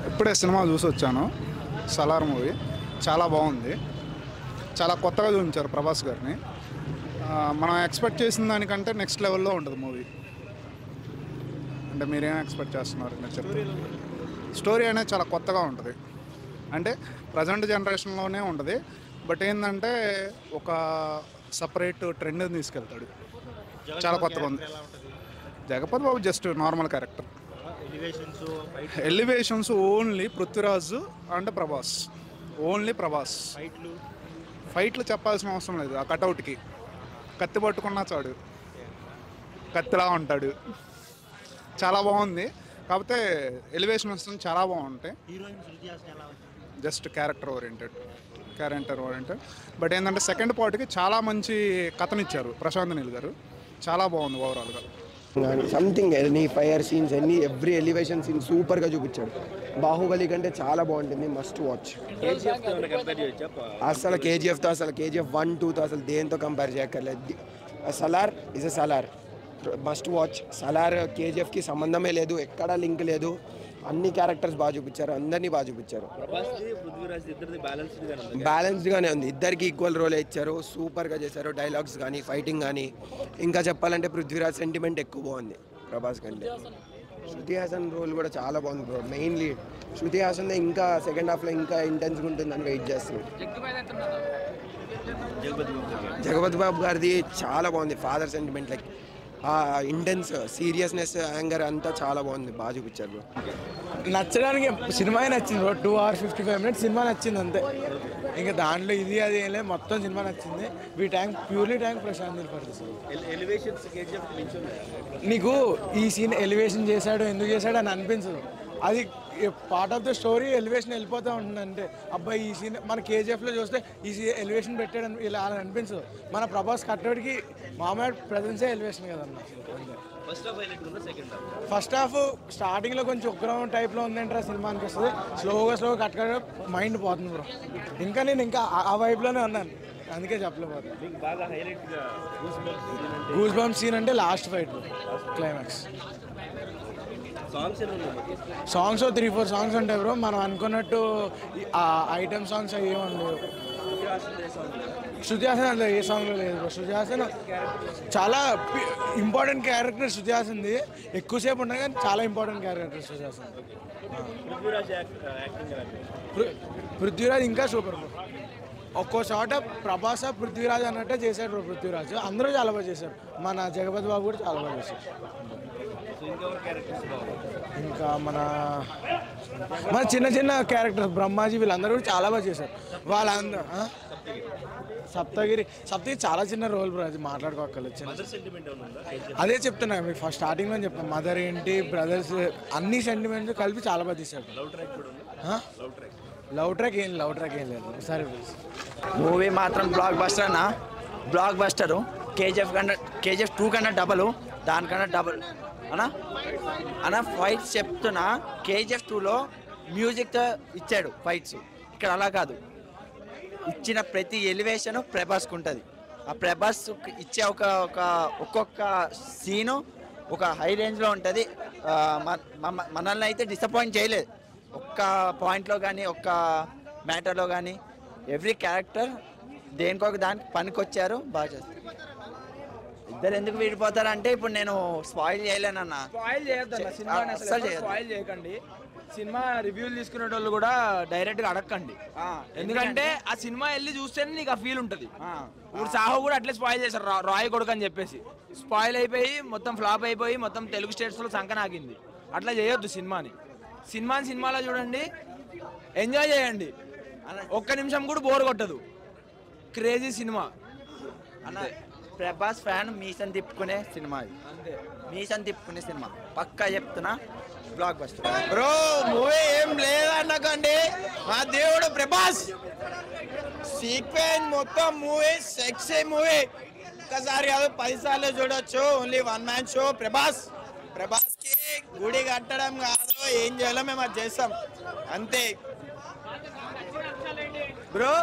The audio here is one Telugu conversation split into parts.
ఇప్పుడే సినిమా చూసి వచ్చాను. సలార్ మూవీ చాలా బాగుంది. చాలా కొత్తగా చూపించారు ప్రభాస్ గారిని. మనం ఎక్స్పెక్ట్ చేసిన దానికంటే నెక్స్ట్ లెవెల్లో ఉంటుంది మూవీ. అంటే మీరేం ఎక్స్పెక్ట్ చేస్తున్నారు? స్టోరీ అనేది చాలా కొత్తగా ఉంటుంది. అంటే ప్రజెంట్ జనరేషన్లోనే ఉంటుంది. బట్ ఏంటంటే ఒక సపరేట్ ట్రెండ్ తీసుకెళ్తాడు. చాలా కొత్తగా ఉంది. Jagapathi Babu just normal character. Elevations only Prithviraj and Prabhas. Only Prabhas. ఫైట్లు చెప్పాల్సిన అవసరం లేదు. ఆ కటౌట్కి కత్తి పట్టుకున్నా చాడు, కత్తిలా ఉంటాడు. చాలా బాగుంది. కాకపోతే ఎలివేషన్స్ చాలా బాగుంటాయి. Just character oriented. బట్ ఏంటంటే సెకండ్ పార్ట్కి చాలా మంచి కథనిచ్చారు ప్రశాంత్ నీల్ గారు. చాలా బాగుంది ఓవరాల్గా. సంథింగ్ ఎనీ ఫైర్ సీన్స్ ఎన్ని ఎవ్రీ ఎలివేషన్ సీన్ సూపర్గా చూపించాడు. బాహుబలి కంటే చాలా బాగుంటుంది. Must watch. అసలు కేజీఎఫ్తో అసలు కేజీఎఫ్ 1, 2తో అసలు దేంతో కంపేర్ చేయక్కర్లేదు. Salaar is a Salaar. Must watch. Salaar కేజీఎఫ్కి సంబంధమే లేదు, ఎక్కడా లింక్ లేదు. అన్ని క్యారెక్టర్స్ బాగా చూపించారు, అందరినీ బాగా చూపించారు. బ్యాలెన్స్డ్గానే ఉంది. ఇద్దరికి ఈక్వల్ రోల్ ఇచ్చారు. సూపర్గా చేశారు. డైలాగ్స్ కానీ ఫైటింగ్ కానీ. ఇంకా చెప్పాలంటే పృథ్వీరాజ్ సెంటిమెంట్ ఎక్కువ బాగుంది ప్రభాస్ కంటే. శృతి హాసన్ రోల్ కూడా చాలా బాగుంది బ్రో. మెయిన్లీ శృతి హాసన్ ఇంకా సెకండ్ హాఫ్లో ఇంకా ఇంటెన్స్గా ఉంటుందని వెయిట్ చేస్తున్నాం. జగపతి బాబు గారిది చాలా బాగుంది. ఫాదర్ సెంటిమెంట్ లైక్ ఆ ఇంటెన్స్ సీరియస్నెస్ యాంగర్ అంతా చాలా బాగుంది. బాగా చూపించారు బ్రో. నచ్చడానికి సినిమా నచ్చింది బ్రో. 2 hours 55 minutes సినిమా నచ్చింది అంతే. ఇంకా దాంట్లో ఇది అది ఏం లేదు, మొత్తం సినిమా నచ్చింది. ప్యూర్లీ ట్యాంక్ ప్రశాంత్ నీల్ పడుతుంది. నీకు ఈ సీన్ ఎలివేషన్ చేశాడు, ఎందుకు చేశాడు అని అనిపించదు. అది part of the story. Elevation వెళ్ళిపోతూ ఉంటుంది. అంటే అబ్బాయి ఈ సీన్ మన కేజీఎఫ్లో చూస్తే ఈ ఎలివేషన్ పెట్టాడని ఇలా అని అనిపించదు. మన ప్రభాస్ కట్టడికి మామూలు ప్రజెన్సే ఎలివేషన్ కదన్న. ఫస్ట్ హాఫ్ స్టార్టింగ్లో కొంచెం ఉగ్రం టైప్లో ఉందంటారా సినిమా అనిపిస్తుంది. స్లోగా కట్ మైండ్ పోతుంది బ్రో. నేను ఇంకా ఆ వైపులోనే ఉన్నాను, అందుకే చెప్పలేకపోతే. గూస్ బంప్ సీన్ అంటే last fight climax. Songs 3-4 songs ఉంటాయి బ్రో. మనం అనుకున్నట్టు ఐటమ్ సాంగ్స్ అవి ఏమన్నా శృతి హాసన్ అందులో ఏ సాంగ్లో లేదు బ్రో. శృతి హాసన్ చాలా ఇంపార్టెంట్ క్యారెక్టర్. శృతి హాసన్ది ఎక్కువసేపు ఉన్నాయి కానీ చాలా ఇంపార్టెంట్ క్యారెక్టర్ శృతి హాసన్. పృథ్వీరాజ్ ఇంకా సూపర్ బ్రో. ఒక్కో చోట ప్రభాస్ పృథ్వీరాజ్ అన్నట్టే చేశాడు బ్రో. పృథ్వీరాజ్ అందరూ చాలా బాగా చేశారు. మన జగపతి బాబు కూడా చాలా బాగా చేశారు. ఇంకా మన చిన్న క్యారెక్టర్స్ బ్రహ్మాజీ వీళ్ళందరూ కూడా చాలా బాగా చేశారు. వాళ్ళందరూ సప్తగిరి చాలా చిన్న రోల్ బ్రో. అది మాట్లాడుకోగలచ్చు. అదే చెప్తున్నా మీకు ఫస్ట్ స్టార్టింగ్లో చెప్తాను. మదర్ ఏంటి, బ్రదర్స్ అన్ని సెంటిమెంట్స్ కలిపి చాలా బాగా తీశారు. లవ్ ట్రాక్ ఏం లేదు. సరే మూవీ మాత్రం బ్లాక్ బస్టర్ అన్న. Blockbuster. కేజీఎఫ్ 2 కన్నా డబల్, దానికన్నా డబల్ అన్న. ఫైట్స్ చెప్తున్నా. కేజీఎఫ్ 2లో మ్యూజిక్తో ఇచ్చాడు ఫైట్స్. ఇక్కడ అలా కాదు. ఇచ్చిన ప్రతి ఎలివేషన్ ప్రభాస్కి ఉంటుంది. ఆ ప్రభాస్ ఇచ్చే ఒక్కొక్క సీను ఒక హై రేంజ్లో ఉంటుంది. మనల్ని అయితే డిసప్పాయింట్ చేయలేదు ఒక్క పాయింట్లో కానీ, ఒక్క మ్యాటర్లో కానీ. ఎవ్రీ క్యారెక్టర్ దేనికొక దానికి పనికొచ్చారు, బాగా చేస్తారు. ఇద్దరు ఎందుకు విడిపోతారంటే ఇప్పుడు నేను స్పాయిల్ చేయలేనన్నా. స్పాయిల్ చేయకండి. సినిమా రివ్యూలు తీసుకునే వాళ్ళు కూడా డైరెక్ట్గా అడగండి. ఎందుకంటే ఆ సినిమా వెళ్ళి చూస్తేనే నీకు ఆ ఫీల్ ఉంటుంది. ఇప్పుడు సాహో కూడా అట్లే స్పాయిల్ చేశారు, రాయ్ కొడుకు అని చెప్పేసి. స్పాయిల్ అయిపోయి మొత్తం ఫ్లాప్ అయిపోయి మొత్తం తెలుగు స్టేట్స్లో సంకనాగింది. అట్లా చేయొద్దు సినిమాలో చూడండి, ఎంజాయ్ చేయండి. ఒక్క నిమిషం కూడా బోర్ కొట్టదు. క్రేజీ సినిమా అన్న. ప్రభాస్ ఫ్యాన్ మీసన్ తిప్పుకునే సినిమా ఇది. మీసన్ తిప్పుకునే సినిమా పక్కా చెప్తున్నా. Block buster bro. మూవీ ఏం లేదన్నకండి. మా దేవుడు ప్రభాస్ సీక్వెన్స్ మొత్తం మూవీ సెక్సీ మూవీ. ఒక్కసారి కాదు 10 సార్లు చూడొచ్చు. Only 1 man show. ప్రభాస్కి గుడి కట్టడం కాదు, ఏం చేయాలో మేము అది చేస్తాం అంతే బ్రో.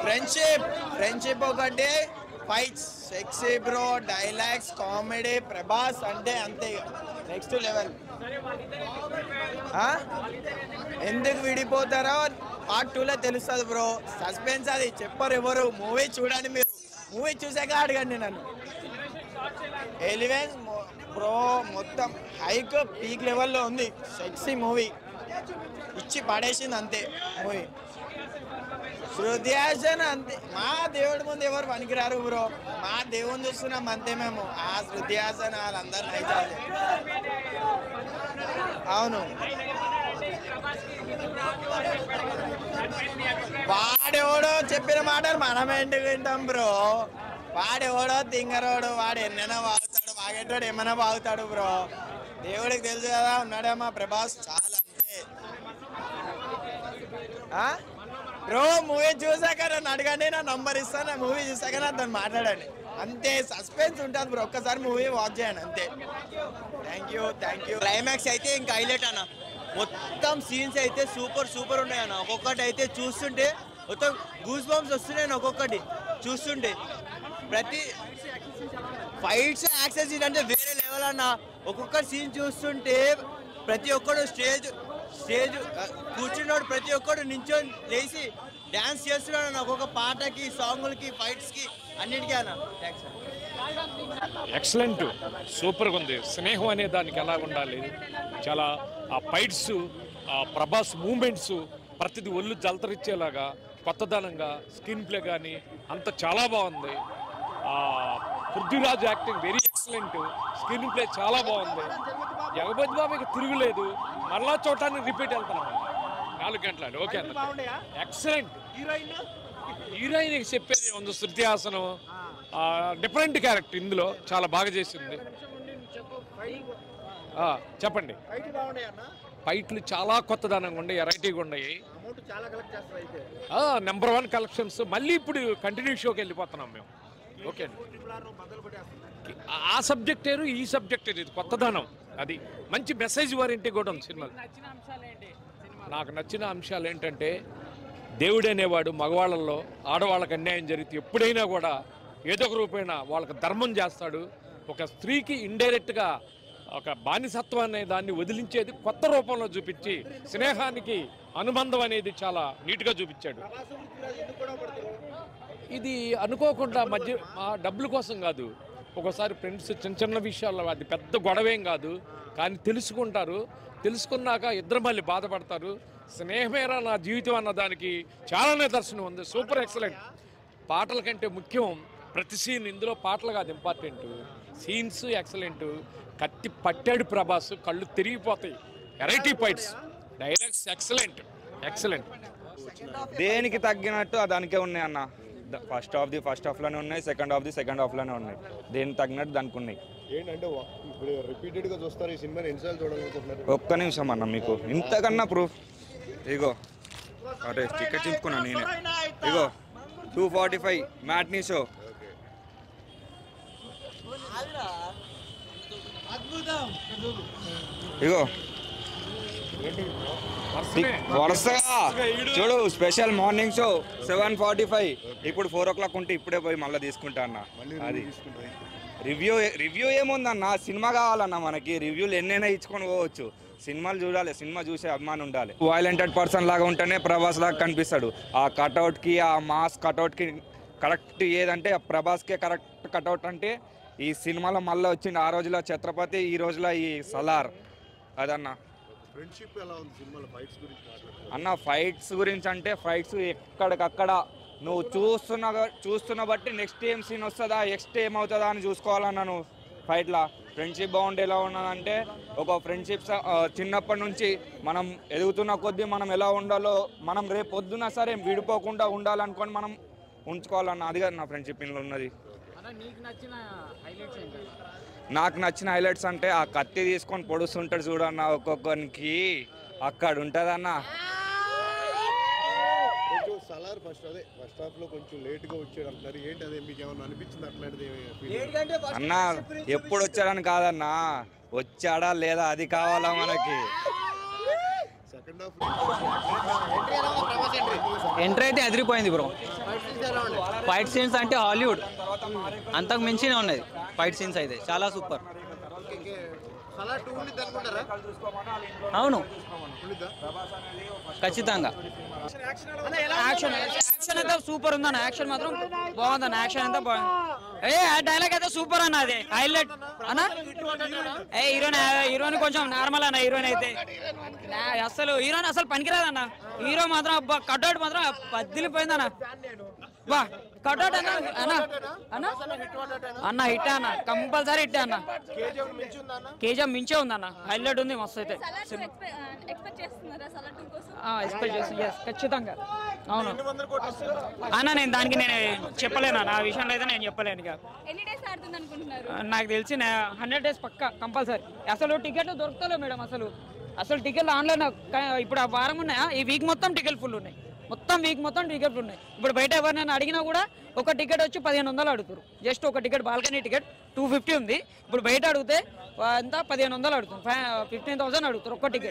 ఫ్రెండ్షిప్ ఒకటి, fights sexy bro, dialogues, comedy. Prabhas అంటే అంతే. Next level. ఎందుకు విడిపోతారో పార్ట్ 2లో తెలుస్తుంది బ్రో. సస్పెన్స్ అది చెప్పరు ఎవరు. మూవీ చూడండి, మీరు మూవీ చూసాక అడగండి నన్ను. ఎలివెన్స్ బ్రో మొత్తం హైక్ పీక్ లెవెల్లో ఉంది. సెక్సీ మూవీ ఇచ్చి పడేసింది అంతే మూవీ. శృతి హాసన్ అంతే, మా దేవుడి ముందు ఎవరు పనికిరారు బ్రో. మా దేవుని చూస్తున్నాం అంతే మేము. ఆ శృతి హాసన్ వాళ్ళందరూ నైజాలి. అవును, వాడెవడో చెప్పిన మాటలు మనం ఎందుకు వింటాం బ్రో. వాడెవడో తింగరోడు, వాడు ఎన్నైనా బాగుతాడు, బాగేటోడు ఏమైనా బాగుతాడు బ్రో. దేవుడికి తెలుసు కదా, ఉన్నాడేమా ప్రభాస్ చాలా అంతే. బ్రో మూవీ చూసాక నన్ను అడగండి, నా నంబర్ ఇస్తాను. మూవీ చూసాక నాతో మాట్లాడండి అంతే. సస్పెన్స్ ఉంటుంది బ్రో, ఒక్కసారి మూవీ వాచ్ చేయండి అంతే. Thank you. క్లైమాక్స్ అయితే ఇంకా హైలైట్ అన్న. మొత్తం సీన్స్ అయితే సూపర్ ఉన్నాయి అన్న. ఒక్కొక్కటి అయితే చూస్తుంటే మొత్తం గూస్ బంప్స్ వస్తున్నాయి ఒక్కొక్కటి చూస్తుంటే. ప్రతి ఫైట్స్ యాక్షన్ సీన్ అంటే వేరే లెవెల్ అన్న. ఒక్కొక్క సీన్ చూస్తుంటే ప్రతి ఒక్కడు స్టేజ్ కూర్చున్నాడు, ప్రతి ఒక్కడు నించొని లేచి డ్యాన్స్ చేస్తున్నాడు అన్న. ఒక్కొక్క పాటకి, సాంగులకి, ఫైట్స్కి అన్నిటికీ అన్న. థ్యాంక్స్ అన్న. ఎక్సలెంట్, సూపర్గా ఉంది. స్నేహం అనే దానికి ఎలా ఉండాలి, చాలా ఆ ఫైట్స్, ఆ ప్రభాస్ మూమెంట్స్ ప్రతిదీ ఒళ్ళు జలతరిచ్చేలాగా కొత్తదనంగా స్క్రీన్ ప్లే కానీ అంత చాలా బాగుంది. Prithviraj acting very excellent, screen play చాలా బాగుంది. జగపతి బాబుకి తిరుగులేదు, మరలా చూడటానికి రిపీట్ వెళ్తున్నాం 4 గంటలు. ఓకే అన్న, ఎక్సలెంట్. హీరోయిన్ చెప్పేది ఉంది, శృతి హాసన్ డిఫరెంట్ క్యారెక్టర్ ఇందులో చాలా బాగా చేసింది. చెప్పండి. ఫైట్లు చాలా కొత్తదనంగా ఉన్నాయి, వెరైటీగా ఉన్నాయి. Number 1 collections. మళ్ళీ ఇప్పుడు కంటిన్యూ షోకి వెళ్ళిపోతున్నాం మేము. ఓకే అండి, ఆ సబ్జెక్ట్ వేరు, ఈ సబ్జెక్ట్ వేరు. ఇది కొత్తదనం, అది మంచి మెసేజ్ వారింటి కూడా ఉంది సినిమాలో. నాకు నచ్చిన అంశాలు ఏంటంటే, దేవుడు అనేవాడు మగవాళ్ళల్లో ఆడవాళ్ళకి అన్యాయం జరిగితే ఎప్పుడైనా కూడా ఏదో ఒక రూపైనా వాళ్ళకి ధర్మం చేస్తాడు. ఒక స్త్రీకి ఇండైరెక్ట్గా ఒక బానిసత్వం అనే దాన్ని వదిలించేది కొత్త రూపంలో చూపించి స్నేహానికి అనుబంధం అనేది చాలా నీట్గా చూపించాడు. ఇది అనుకోకుండా మధ్య డబ్బుల కోసం కాదు, ఒక్కోసారి ఫ్రెండ్స్ చిన్న విషయాల్లో అది పెద్ద గొడవేం కాదు, కానీ తెలుసుకున్నాక ఇద్దరు మళ్ళీ బాధపడతారు. స్నేహమేరా నా జీవితం అన్న దానికి చాలా నిదర్శనం ఉంది. Super excellent. పాటల కంటే ముఖ్యం ప్రతి సీన్, ఇందులో పాటలు కాదు ఇంపార్టెంట్, సీన్స్ ఎక్సలెంట్. కత్తి పట్టాడు ప్రభాస్, కళ్ళు తిరిగిపోతాయి. Variety fights, dialogues excellent. దేనికి తగ్గినట్టు దానికే ఉన్నాయి అన్న. ఫస్ట్ హాఫ్లోనే ఉన్నాయి, సెకండ్ హాఫ్లోనే ఉన్నాయి. దేనికి తగ్గినట్టు దానికి ఉన్నాయి. ఏంటంటే ఇప్పుడు రిపీటెడ్గా చూస్తారు ఈ సినిమాని, ఎన్నిసార్లు చూడాలనుకుంటున్నారు? ఒక్క నిమిషం అన్న, మీకు ఇంతకన్నా ప్రూఫ్ ఇగో. అరే టికెట్ చింపుకున్నా నేనే. ఇగో 245 మ్యాట్నీ షో. ఇగో వరుసగా చూడు, స్పెషల్ మార్నింగ్ షో 7:45. ఇప్పుడు 4 o'clock ఉంటే ఇప్పుడే పోయి మళ్ళీ తీసుకుంటా అన్న. అది రివ్యూ ఏముందన్న, సినిమా కావాలన్న మనకి. రివ్యూలు ఎన్నైనా ఇచ్చుకొని పోవచ్చు. సినిమాలు చూడాలి, సినిమా చూసే అభిమానం ఉండాలి. వైలెంటెడ్ పర్సన్ లాగా ఉంటేనే ప్రభాస్ లాగా కనిపిస్తాడు. ఆ కటౌట్కి, ఆ మాస్ కటౌట్కి కరెక్ట్ ఏదంటే ప్రభాస్కే కరెక్ట్ కటౌట్ అంటే ఈ సినిమాలో మళ్ళీ వచ్చింది. ఆ రోజులో ఛత్రపతి, ఈ రోజులో ఈ సలార్. అదన్న ఫ్రెండ్షిప్ ఎలా ఉంది సినిమాలో? ఫైట్స్ గురించి అన్న, ఫైట్స్ గురించి అంటే ఫైట్స్ ఎక్కడికక్కడ నువ్వు చూస్తున్న బట్టి నెక్స్ట్ ఏం సీన్ వస్తుందా, నెక్స్ట్ ఏమవుతుందా అని చూసుకోవాలన్నా నువ్వు ఫైట్లా. ఫ్రెండ్షిప్ బాగుండి ఎలా ఉన్నదంటే, ఒక ఫ్రెండ్షిప్ చిన్నప్పటి నుంచి మనం ఎదుగుతున్న కొద్దీ మనం ఎలా ఉండాలో, మనం రేపు పొద్దున సరే విడిపోకుండా ఉండాలనుకొని మనం ఉంచుకోవాలన్న. అది కాదు నా ఫ్రెండ్షిప్ ఇందులో ఉన్నది. నాకు నచ్చిన హైలైట్స్ అంటే ఆ కత్తి తీసుకొని పొడుస్తుంటాడు చూడన్న ఒక్కొక్కరికి, అక్కడ ఉంటుందన్న. సలార్ ఫస్ట్ హాఫ్లో కొంచెం లేట్గా వచ్చాడు అంటున్నారు. ఏంటి అదే మీకు ఏమన్నా అనిపించింది అట్లాంటిది? అన్న ఎప్పుడు వచ్చాడని కాదన్నా, వచ్చాడా లేదా అది కావాలా మనకి. సెకండ్ హాఫ్ ఎంట్రీ అయితే అదిరిపోయింది బ్రో. ఫైట్ సీన్స్ అంటే హాలీవుడ్ అంతకు మించినే ఉన్నది. ఫైట్ సీన్స్ అయితే చాలా సూపర్. అవును ఖచ్చితంగా. యాక్షన్ అయితే సూపర్ ఉందన్న. యాక్షన్ మాత్రం బాగుందన్న. యాక్షన్ అంతా బాగుంది. ఆ డైలాగ్ అయితే సూపర్ అన్న. అది హైలైట్ అన్న. హీరోయిన్ కొంచెం నార్మల్ అన్న. హీరోయిన్ అయితే హీరోయిన్ అసలు పనికిరాదన్న. హీరో మాత్రం కట్అవుట్ మాత్రం పద్దిలిపోయిందన్న. బా కట్అవుట్ అన్న అన్న హిట్ అన్న. కంపల్సరీ హిట్ అన్న. కేజీఎఫ్ మించే ఉందన్న. హైలైట్ ఉంది మస్తు అయితే. ఎక్స్పెక్ట్ చేస్తాను ఖచ్చితంగా. అవును అన్న. నేను దానికి చెప్పలేను అన్న. ఆ విషయంలో అయితే నేను చెప్పలేను. ఇక నాకు తెలిసి 100 days పక్కా కంపల్సరీ. అసలు టికెట్లు దొరుకుతలేవు మేడం. అసలు టికెట్లు ఆన్లైన్ ఇప్పుడు ఆ వారం ఉన్నాయా? ఈ వీక్ మొత్తం టికెట్ ఫుల్ ఉన్నాయి. మొత్తం వీక్ మొత్తం టికెట్లు ఉన్నాయి. ఇప్పుడు బయట ఎవరినైనా అడిగినా కూడా ఒక టికెట్ వచ్చి 1500 అడుగుతారు. జస్ట్ ఒక టికెట్ బాల్కనీ టికెట్ 250 ఉంది. ఇప్పుడు బయట అడిగితే అంతా 1500 అడుగుతారు. 15,000 అడుగుతారు ఒక్క టికెట్.